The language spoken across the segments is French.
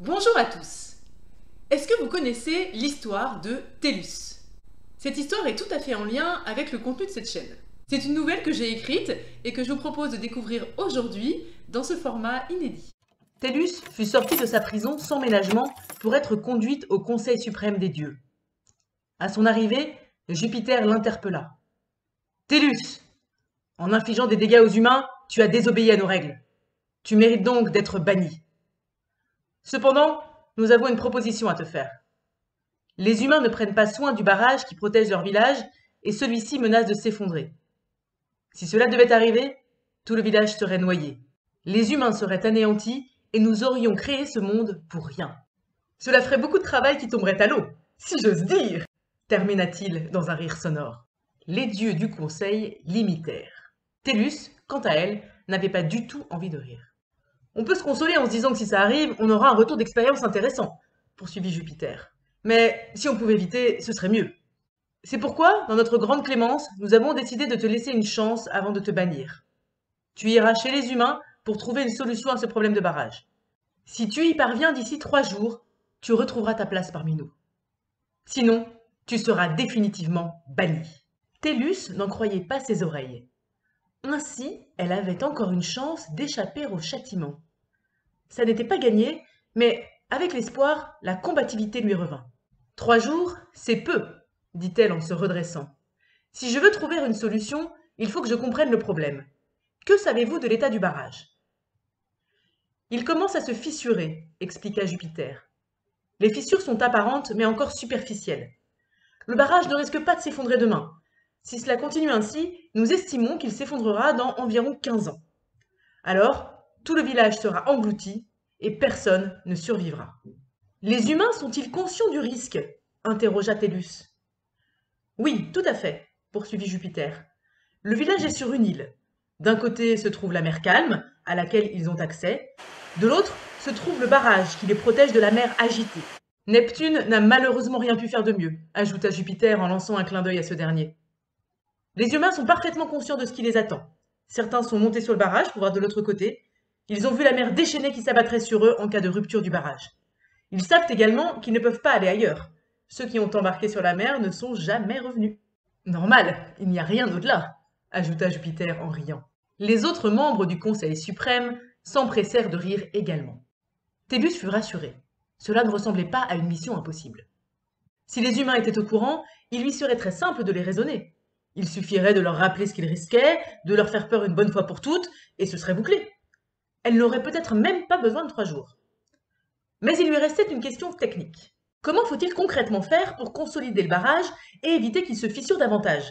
Bonjour à tous. Est-ce que vous connaissez l'histoire de Tellus? Cette histoire est tout à fait en lien avec le contenu de cette chaîne. C'est une nouvelle que j'ai écrite et que je vous propose de découvrir aujourd'hui dans ce format inédit. Tellus fut sortie de sa prison sans ménagement pour être conduite au Conseil suprême des dieux. À son arrivée, Jupiter l'interpella. « Tellus, en infligeant des dégâts aux humains, tu as désobéi à nos règles. Tu mérites donc d'être banni. Cependant, nous avons une proposition à te faire. Les humains ne prennent pas soin du barrage qui protège leur village et celui-ci menace de s'effondrer. Si cela devait arriver, tout le village serait noyé. Les humains seraient anéantis et nous aurions créé ce monde pour rien. Cela ferait beaucoup de travail qui tomberait à l'eau, si j'ose dire, termina-t-il dans un rire sonore. Les dieux du conseil l'imitèrent. Tellus, quant à elle, n'avait pas du tout envie de rire. On peut se consoler en se disant que si ça arrive, on aura un retour d'expérience intéressant, poursuivit Jupiter. Mais si on pouvait éviter, ce serait mieux. C'est pourquoi, dans notre grande clémence, nous avons décidé de te laisser une chance avant de te bannir. Tu iras chez les humains pour trouver une solution à ce problème de barrage. Si tu y parviens d'ici 3 jours, tu retrouveras ta place parmi nous. Sinon, tu seras définitivement banni. Tellus n'en croyait pas ses oreilles. Ainsi, elle avait encore une chance d'échapper au châtiment. Ça n'était pas gagné, mais avec l'espoir, la combativité lui revint. 3 jours, c'est peu, dit-elle en se redressant. Si je veux trouver une solution, il faut que je comprenne le problème. Que savez-vous de l'état du barrage? Il commence à se fissurer, expliqua Jupiter. Les fissures sont apparentes, mais encore superficielles. Le barrage ne risque pas de s'effondrer demain. Si cela continue ainsi, nous estimons qu'il s'effondrera dans environ 15 ans. Alors, tout le village sera englouti et personne ne survivra. Les humains sont-ils conscients du risque? Interrogea Tellus. Oui, tout à fait, poursuivit Jupiter. Le village est sur une île. D'un côté se trouve la mer calme, à laquelle ils ont accès. De l'autre se trouve le barrage qui les protège de la mer agitée. Neptune n'a malheureusement rien pu faire de mieux, ajouta Jupiter en lançant un clin d'œil à ce dernier. Les humains sont parfaitement conscients de ce qui les attend. Certains sont montés sur le barrage pour voir de l'autre côté. Ils ont vu la mer déchaînée qui s'abattrait sur eux en cas de rupture du barrage. Ils savent également qu'ils ne peuvent pas aller ailleurs. Ceux qui ont embarqué sur la mer ne sont jamais revenus. Normal, il n'y a rien au-delà, ajouta Jupiter en riant. Les autres membres du Conseil suprême s'empressèrent de rire également. Tellus fut rassuré. Cela ne ressemblait pas à une mission impossible. Si les humains étaient au courant, il lui serait très simple de les raisonner. Il suffirait de leur rappeler ce qu'ils risquaient, de leur faire peur une bonne fois pour toutes, et ce serait bouclé. Elle n'aurait peut-être même pas besoin de 3 jours. Mais il lui restait une question technique. Comment faut-il concrètement faire pour consolider le barrage et éviter qu'il se fissure davantage?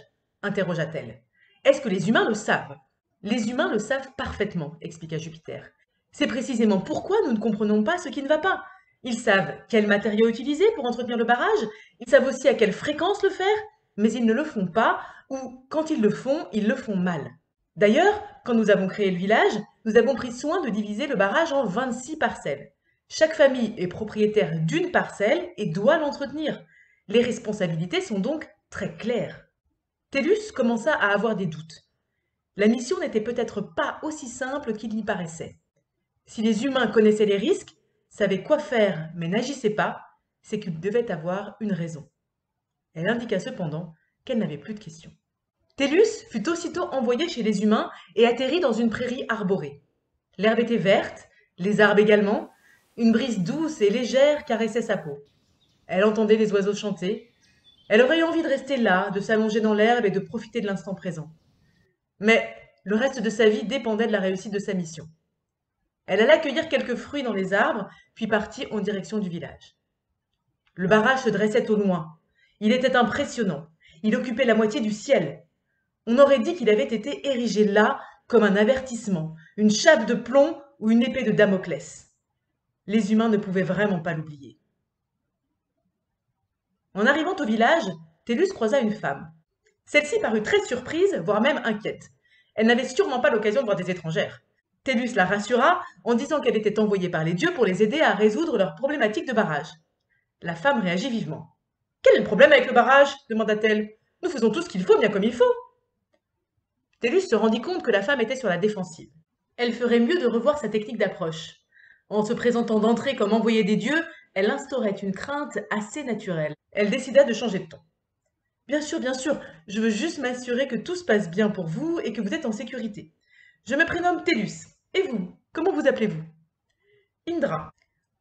Interrogea-t-elle. Est-ce que les humains le savent? Les humains le savent parfaitement, expliqua Jupiter. C'est précisément pourquoi nous ne comprenons pas ce qui ne va pas. Ils savent quels matériaux utiliser pour entretenir le barrage, ils savent aussi à quelle fréquence le faire, mais ils ne le font pas, ou quand ils le font mal. D'ailleurs, quand nous avons créé le village, nous avons pris soin de diviser le barrage en 26 parcelles. Chaque famille est propriétaire d'une parcelle et doit l'entretenir. Les responsabilités sont donc très claires. Tellus commença à avoir des doutes. La mission n'était peut-être pas aussi simple qu'il n'y paraissait. Si les humains connaissaient les risques, savaient quoi faire mais n'agissaient pas, c'est qu'ils devaient avoir une raison. Elle indiqua cependant qu'elle n'avait plus de questions. Tellus fut aussitôt envoyé chez les humains et atterrit dans une prairie arborée. L'herbe était verte, les arbres également, une brise douce et légère caressait sa peau. Elle entendait les oiseaux chanter. Elle aurait eu envie de rester là, de s'allonger dans l'herbe et de profiter de l'instant présent. Mais le reste de sa vie dépendait de la réussite de sa mission. Elle alla cueillir quelques fruits dans les arbres, puis partit en direction du village. Le barrage se dressait au loin. Il était impressionnant. Il occupait la moitié du ciel. On aurait dit qu'il avait été érigé là comme un avertissement, une chape de plomb ou une épée de Damoclès. Les humains ne pouvaient vraiment pas l'oublier. En arrivant au village, Tellus croisa une femme. Celle-ci parut très surprise, voire même inquiète. Elle n'avait sûrement pas l'occasion de voir des étrangères. Tellus la rassura en disant qu'elle était envoyée par les dieux pour les aider à résoudre leurs problématiques de barrage. La femme réagit vivement. « Quel est le problème avec le barrage ?» demanda-t-elle. « Nous faisons tout ce qu'il faut, bien comme il faut. » Tellus se rendit compte que la femme était sur la défensive. Elle ferait mieux de revoir sa technique d'approche. En se présentant d'entrée comme envoyée des dieux, elle instaurait une crainte assez naturelle. Elle décida de changer de ton. Bien sûr, je veux juste m'assurer que tout se passe bien pour vous et que vous êtes en sécurité. Je me prénomme Tellus. Et vous, comment vous appelez-vous? Indra.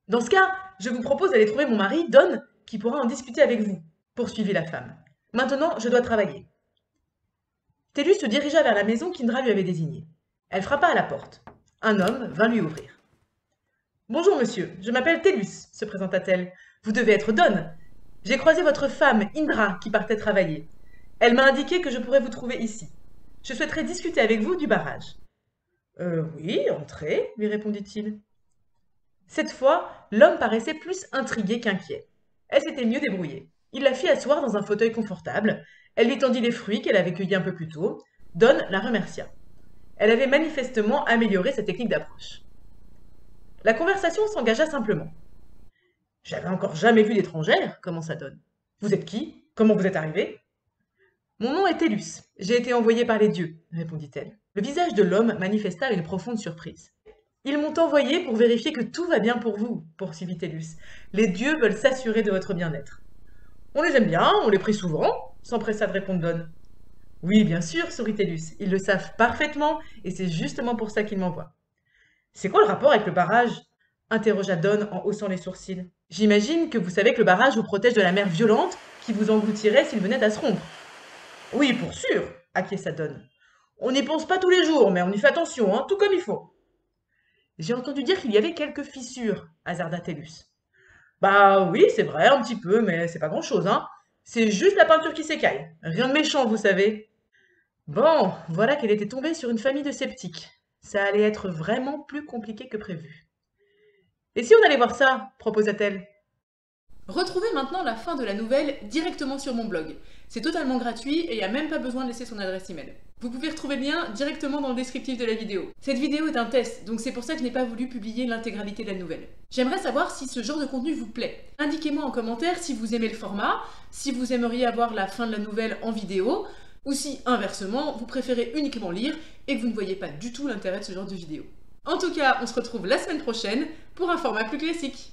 Dans ce cas, je vous propose d'aller trouver mon mari, Don, qui pourra en discuter avec vous, poursuivit la femme. Maintenant, je dois travailler. Tellus se dirigea vers la maison qu'Indra lui avait désignée. Elle frappa à la porte. Un homme vint lui ouvrir. Bonjour monsieur, je m'appelle Tellus, se présenta-t-elle. Vous devez être Don. J'ai croisé votre femme, Indra, qui partait travailler. Elle m'a indiqué que je pourrais vous trouver ici. Je souhaiterais discuter avec vous du barrage. Oui, entrez, lui répondit-il. Cette fois, l'homme paraissait plus intrigué qu'inquiet. Elle s'était mieux débrouillée. Il la fit asseoir dans un fauteuil confortable. Elle lui tendit les fruits qu'elle avait cueillis un peu plus tôt. Don la remercia. Elle avait manifestement amélioré sa technique d'approche. La conversation s'engagea simplement. J'avais encore jamais vu d'étrangère, commença Don. Vous êtes qui? Comment vous êtes arrivé? Mon nom est Tellus. J'ai été envoyée par les dieux, répondit-elle. Le visage de l'homme manifesta une profonde surprise. Ils m'ont envoyé pour vérifier que tout va bien pour vous, poursuivit Tellus. Les dieux veulent s'assurer de votre bien-être. On les aime bien, on les prie souvent, s'empressa de répondre Don. Oui, bien sûr, sourit Tellus. Ils le savent parfaitement et c'est justement pour ça qu'ils m'envoient. C'est quoi le rapport avec le barrage? Interrogea Don en haussant les sourcils. J'imagine que vous savez que le barrage vous protège de la mer violente qui vous engloutirait s'il venait à se rompre. Oui, pour sûr, acquiesça Don. On n'y pense pas tous les jours, mais on y fait attention, hein, tout comme il faut. J'ai entendu dire qu'il y avait quelques fissures, hasarda Tellus. Bah oui, c'est vrai, un petit peu, mais c'est pas grand-chose, hein. C'est juste la peinture qui s'écaille. Rien de méchant, vous savez. Bon, voilà qu'elle était tombée sur une famille de sceptiques. Ça allait être vraiment plus compliqué que prévu. Et si on allait voir ça, proposa-t-elle. Retrouvez maintenant la fin de la nouvelle directement sur mon blog. C'est totalement gratuit et il n'y a même pas besoin de laisser son adresse email. Vous pouvez retrouver le lien directement dans le descriptif de la vidéo. Cette vidéo est un test, donc c'est pour ça que je n'ai pas voulu publier l'intégralité de la nouvelle. J'aimerais savoir si ce genre de contenu vous plaît. Indiquez-moi en commentaire si vous aimez le format, si vous aimeriez avoir la fin de la nouvelle en vidéo, ou si, inversement, vous préférez uniquement lire et que vous ne voyez pas du tout l'intérêt de ce genre de vidéo. En tout cas, on se retrouve la semaine prochaine pour un format plus classique.